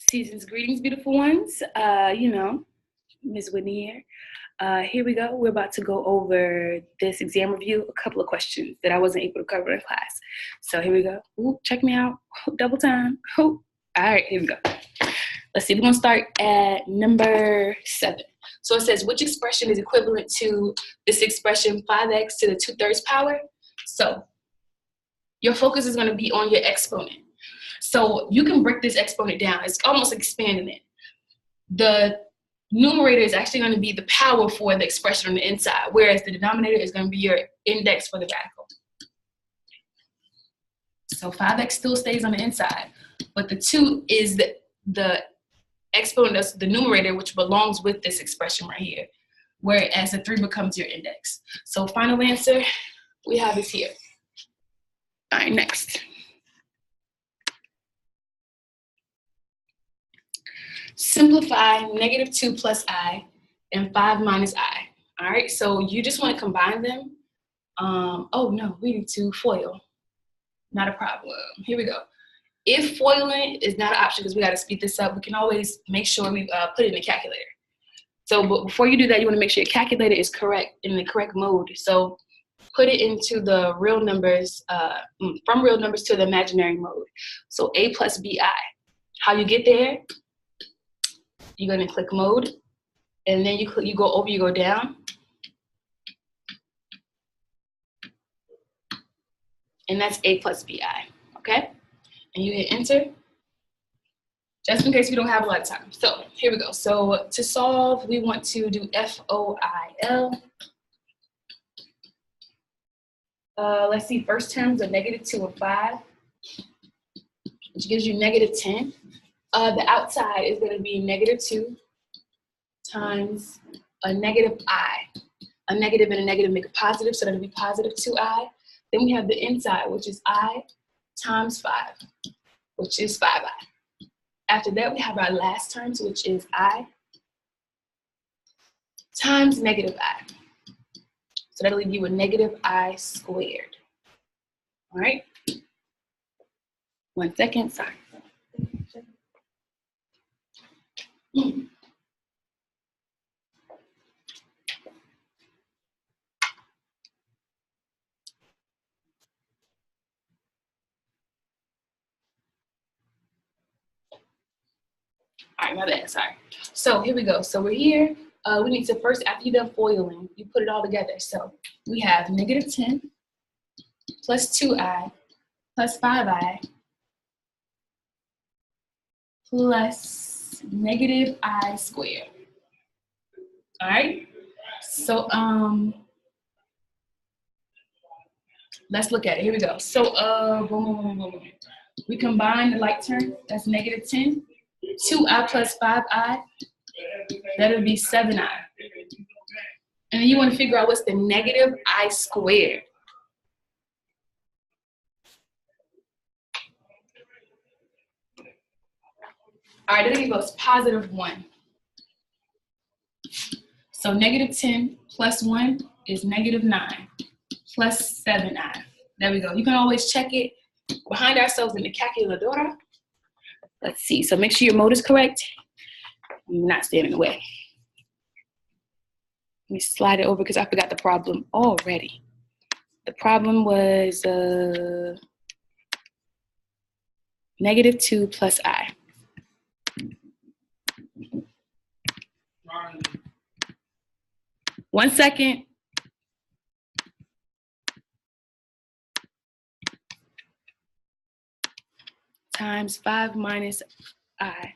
Season's greetings, beautiful ones. You know, Ms. Whitney here. Here we go. We're about to go over this exam review, a couple of questions that I wasn't able to cover in class. So here we go. Ooh, check me out. Double time. Ooh. All right, here we go. Let's see. We're going to start at number 7. So it says, which expression is equivalent to this expression 5x to the 2/3 power? So your focus is going to be on your exponent. So you can break this exponent down. It's almost expanding it. The numerator is actually going to be the power for the expression on the inside, whereas the denominator is going to be your index for the radical. So 5x still stays on the inside, but the 2 is the exponent of the numerator, which belongs with this expression right here, whereas the 3 becomes your index. So final answer we have is here. All right, next. Simplify -2 plus I and 5 minus I. All right, so you just want to combine them. Oh no, we need to FOIL. Not a problem. Here we go. If foiling is not an option because we got to speed this up, we can always make sure we put it in the calculator. So but before you do that, you want to make sure your calculator is correct, in the correct mode. So put it into the real numbers, from real numbers to the imaginary mode. So A plus BI. How you get there? You're going to click mode, and then you go over, you go down, and that's A plus BI, okay? And you hit enter, just in case we don't have a lot of time. So here we go. So to solve, we want to do FOIL. Let's see, first terms are -2 and 5, which gives you -10. The outside is going to be -2 times a -I. A negative and a negative make a positive, so that'll be +2I. Then we have the inside, which is I times 5, which is 5I. After that, we have our last terms, which is I times -I. So that'll leave you with -I squared. All right? 1 second, sorry. All right, my bad, sorry. So here we go. So we're here. We need to first, after you're done foiling, you put it all together. So we have -10 plus 2I plus 5I plus -I squared. All right. So let's look at it. Here we go. So boom. We combine the like term. That's -10. 2I plus 5I. That'll be 7I. And then you want to figure out what's the -I squared. All right, that'll give us +1. So -10 plus 1 is -9 plus 7I. There we go. You can always check it behind ourselves in the calculator. Let's see. So make sure your mode is correct. I'm not standing in the way. Let me slide it over because I forgot the problem already. The problem was -2 plus I. One second. Times 5 minus I.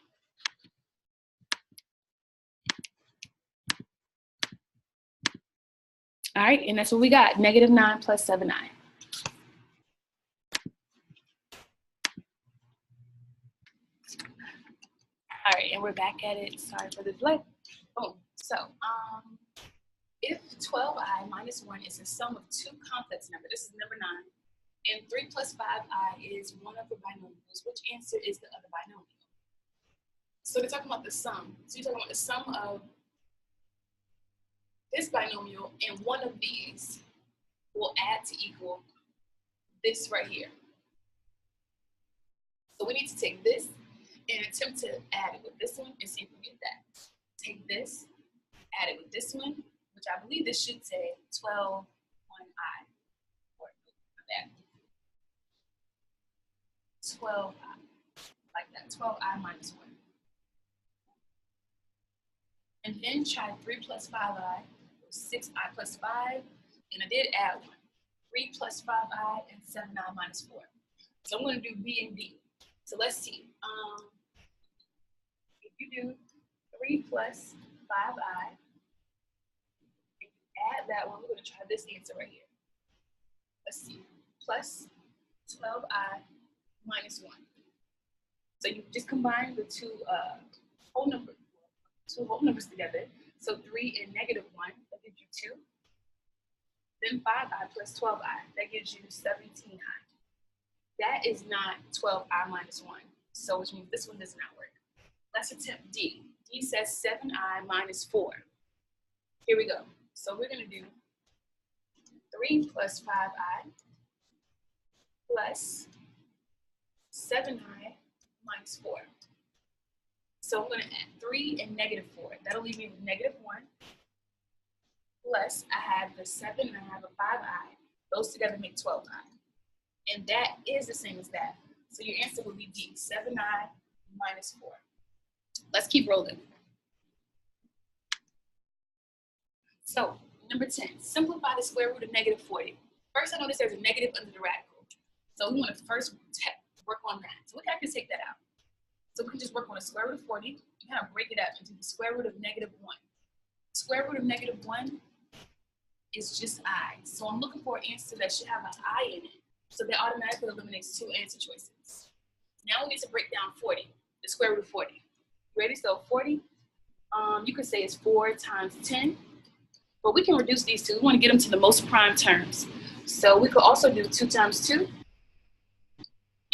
All right, and that's what we got, -9 plus 7I. All right, and we're back at it. Sorry for the delay. Boom. So, if 12I minus 1 is the sum of 2 complex numbers, this is number 9, and 3 plus 5I is one of the binomials, which answer is the other binomial? So they're talking about the sum. So you're talking about the sum of this binomial and one of these will add to equal this right here. So we need to take this and attempt to add it with this one and see if we get that. Take this, add it with this one, which I believe this should say 12 1i. Or that. 12i. Like that. 12i minus 1. And then try 3 plus 5i, 6i plus 5, and I did add 1. 3 plus 5i and 7i minus 4. So I'm going to do B and D. So let's see. If you do 3 plus 5i, if you add that one, we're going to try this answer right here. Let's see. Plus 12i minus 1. So you just combine the two whole numbers together. So 3 and negative 1, that gives you 2. Then 5i plus 12i, that gives you 17i. That is not 12i minus 1, so which means this one does not work. Let's attempt D. D says 7i minus 4. Here we go. So we're going to do 3 plus 5i plus 7i minus 4. So I'm going to add 3 and negative 4. That'll leave me with negative 1. Plus, I have the 7 and I have a 5i. Those together make 12i. And that is the same as that. So your answer would be D, 7i minus 4. Let's keep rolling. So, number 10, simplify the square root of negative 40. First, I notice there's a negative under the radical. So we want to first work on that. So we can actually take that out. So we can just work on the square root of 40 and kind of break it up into the square root of negative 1. Square root of negative 1 is just I. So I'm looking for an answer that should have an I in it. So that automatically eliminates 2 answer choices. Now we need to break down 40, the square root of 40. Ready? So 40, you could say it's 4 times 10. But we can reduce these two. We want to get them to the most prime terms. So we could also do 2 times 2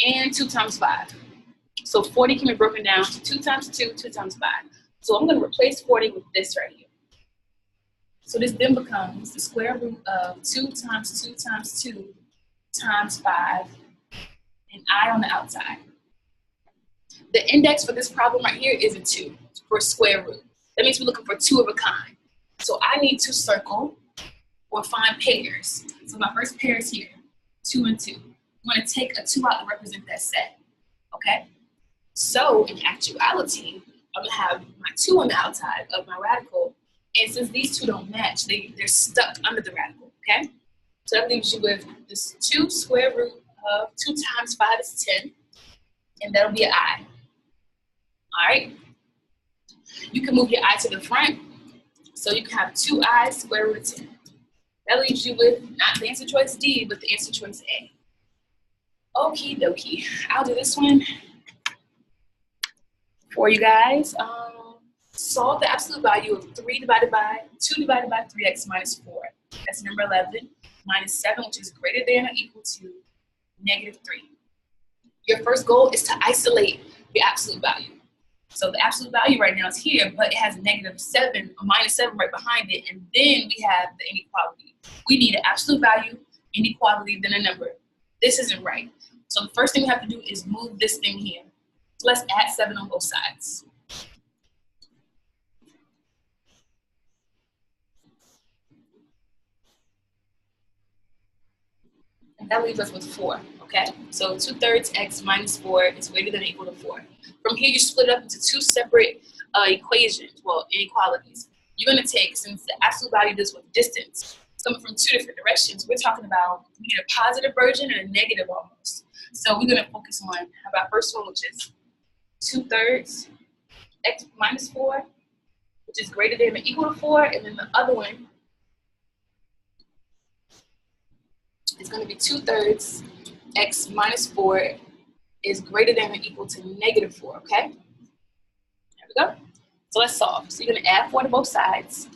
and 2 times 5. So 40 can be broken down to 2 times 2, 2 times 5. So I'm going to replace 40 with this right here. So this then becomes the square root of 2 times 2 times 2 times 5, and I on the outside. The index for this problem right here is a 2 for square root. That means we're looking for 2 of a kind. So I need to circle or find pairs. So my first pair is here, 2 and 2. I'm going to take a 2 out to represent that set, okay? So in actuality, I'm going to have my 2 on the outside of my radical, and since these two don't match, they're stuck under the radical, okay? So that leaves you with this 2 square root of 2 times 5 is 10, and that'll be an I. All right? You can move your I to the front, so you can have 2i square root of 10. That leaves you with not the answer choice D, but the answer choice A. Okie dokie. I'll do this one for you guys. Solve the absolute value of 2 divided by 3x minus 4. That's number 11. Minus 7, which is greater than or equal to negative 3. Your first goal is to isolate the absolute value. So the absolute value right now is here, but it has negative 7, or minus 7 right behind it, and then we have the inequality. We need an absolute value, inequality, then a number. This isn't right. So the first thing we have to do is move this thing here. So let's add 7 on both sides. And that leaves us with 4, okay? So 2/3 x minus 4 is greater than or equal to 4. From here, you split it up into 2 separate equations, well, inequalities. You're going to take, since the absolute value deals with distance, coming from 2 different directions, we're talking about we need a positive version and a negative almost. So we're going to focus on our first one, which is 2/3 x minus 4, which is greater than or equal to 4, and then the other one is going to be 2/3 x minus 4 is greater than or equal to negative 4, okay? There we go. So let's solve. So you're going to add 4 to both sides.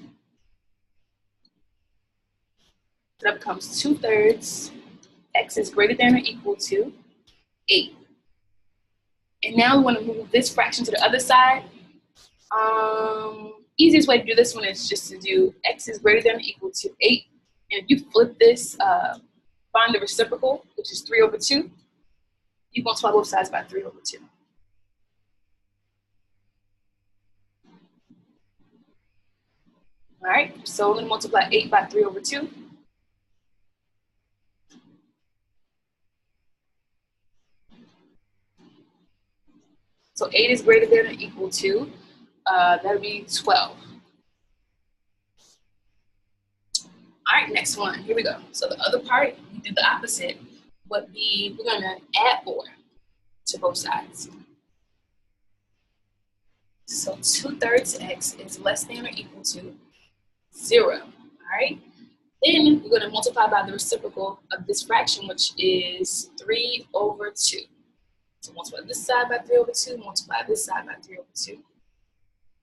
So that becomes 2/3 x is greater than or equal to 8. And now we want to move this fraction to the other side. Easiest way to do this one is just to do x is greater than or equal to 8. And if you flip this, find the reciprocal, which is 3/2. You're going to multiply both sides by 3/2. All right, so we're gonna multiply 8 by 3 over 2. So 8 is greater than or equal to, that'll be 12. All right, next one, here we go. So the other part, we do the opposite, would be, we're gonna add 4 to both sides. So 2/3 x is less than or equal to 0, all right? Then we're gonna multiply by the reciprocal of this fraction, which is 3 over 2. So multiply this side by 3 over 2, multiply this side by 3 over 2.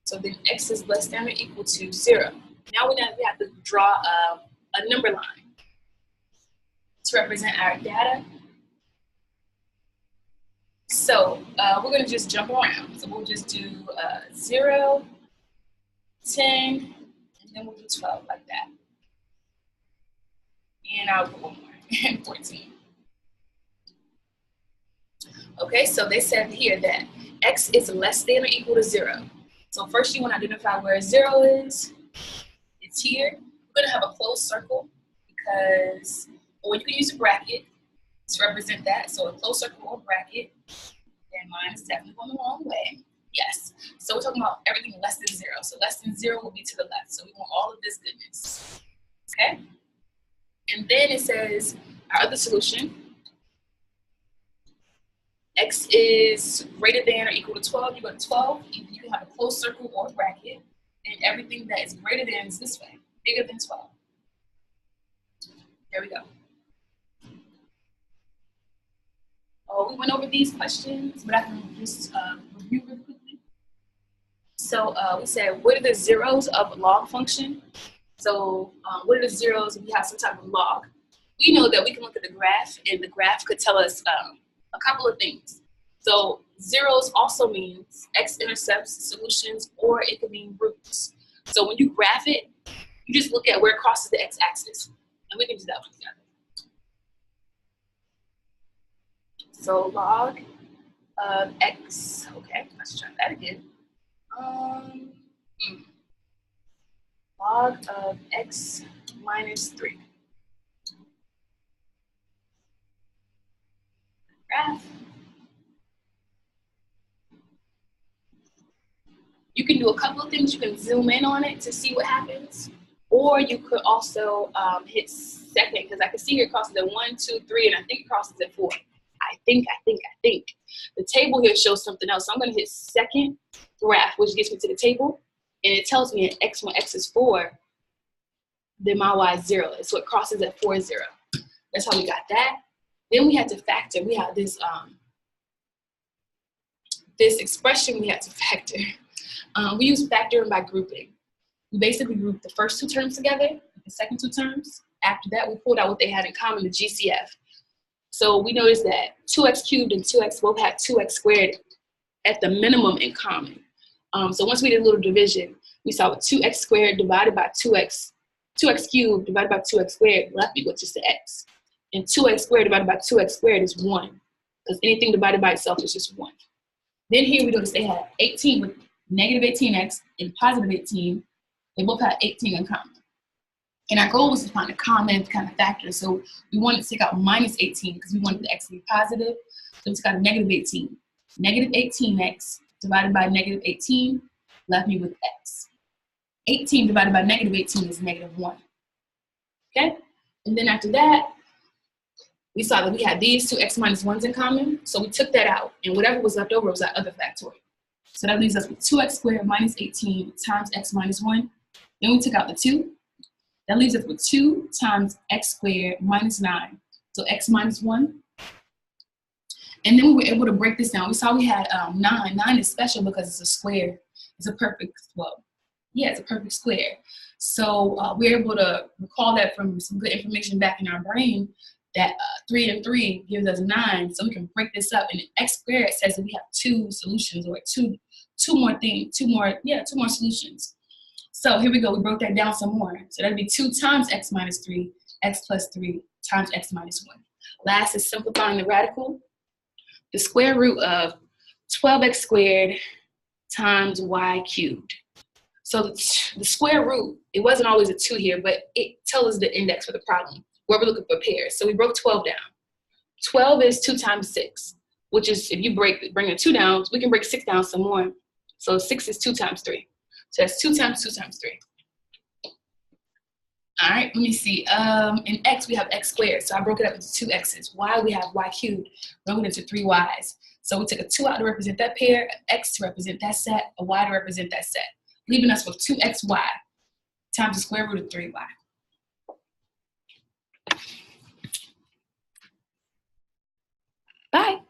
So then x is less than or equal to 0. Now we have to draw a number line to represent our data. So we're going to just jump around. So we'll just do 0, 10, and then we'll do 12 like that. And I'll put one more, 14. Okay, so they said here that x is less than or equal to 0. So first you want to identify where 0 is. It's here. We're going to have a closed circle because, or you can use a bracket to represent that. So a closed circle or bracket. And mine is definitely going the wrong way. Yes. So we're talking about everything less than 0. So less than 0 will be to the left. So we want all of this goodness. Okay? And then it says our other solution. X is greater than or equal to 12. You go to 12. You can have a closed circle or a bracket. And everything that is greater than is this way. Bigger than 12. There we go. Oh, we went over these questions, but I can just review really quickly. So we said, what are the zeros of a log function? So what are the zeros if we have some type of log? We know that we can look at the graph, and the graph could tell us a couple of things. So zeros also means x-intercepts, solutions, or it could mean roots. So when you graph it, you just look at where it crosses the x-axis, and we can do that one together. So log of x, okay, let's try that again. Log of x minus 3. Graph. You can do a couple of things. You can zoom in on it to see what happens, or you could also hit second, because I can see here it crosses at 1, 2, 3, and I think it crosses at 4. I think. The table here shows something else. So I'm going to hit second graph, which gets me to the table, and it tells me that x, when x is 4, then my y is 0. So it crosses at 4, 0. That's how we got that. Then we had to factor. We had this this expression we had to factor. We use factoring by grouping. We basically grouped the first 2 terms together, the second 2 terms. After that, we pulled out what they had in common, the GCF. So we noticed that 2x cubed and 2x both had 2x squared at the minimum in common. So once we did a little division, we saw 2x squared divided by 2x cubed divided by 2x squared left me with just the x. And 2x squared divided by 2x squared is 1, because anything divided by itself is just 1. Then here we notice they had 18 with negative 18x and positive 18. They both had 18 in common. And our goal was to find a common kind of factor. So we wanted to take out minus 18 because we wanted the x to be positive. So we took out a negative 18. Negative 18x divided by negative 18 left me with x. 18 divided by negative 18 is negative 1. Okay? And then after that, we saw that we had these two x minus 1s in common. So we took that out. And whatever was left over was our other factorial. So that leaves us with 2x squared minus 18 times x minus 1. Then we took out the 2. That leaves us with 2 times x squared minus 9. So x minus 1. And then we were able to break this down. We saw we had 9. 9 is special because it's a square. It's a perfect, well, yeah, it's a perfect square. So we're able to recall that from some good information back in our brain that 3 and 3 gives us 9. So we can break this up. And x squared says that we have 2 solutions, or two more solutions. So here we go, we broke that down some more. So that'd be 2 times x minus 3, x plus 3 times x minus 1. Last is simplifying the radical. The square root of 12x squared times y cubed. So the square root, it wasn't always a 2 here, but it tells us the index for the problem, where we're looking for pairs. So we broke 12 down. 12 is 2 times 6, which is, if you bring the 2 down, we can break 6 down some more. So 6 is 2 times 3. So that's 2 times 2 times 3. All right, let me see. In x, we have x squared. So I broke it up into 2 x's. Y, we have y cubed. Broken into 3 y's. So we took a 2 out to represent that pair, an x to represent that set, a y to represent that set, leaving us with 2xy times the square root of 3y. Bye.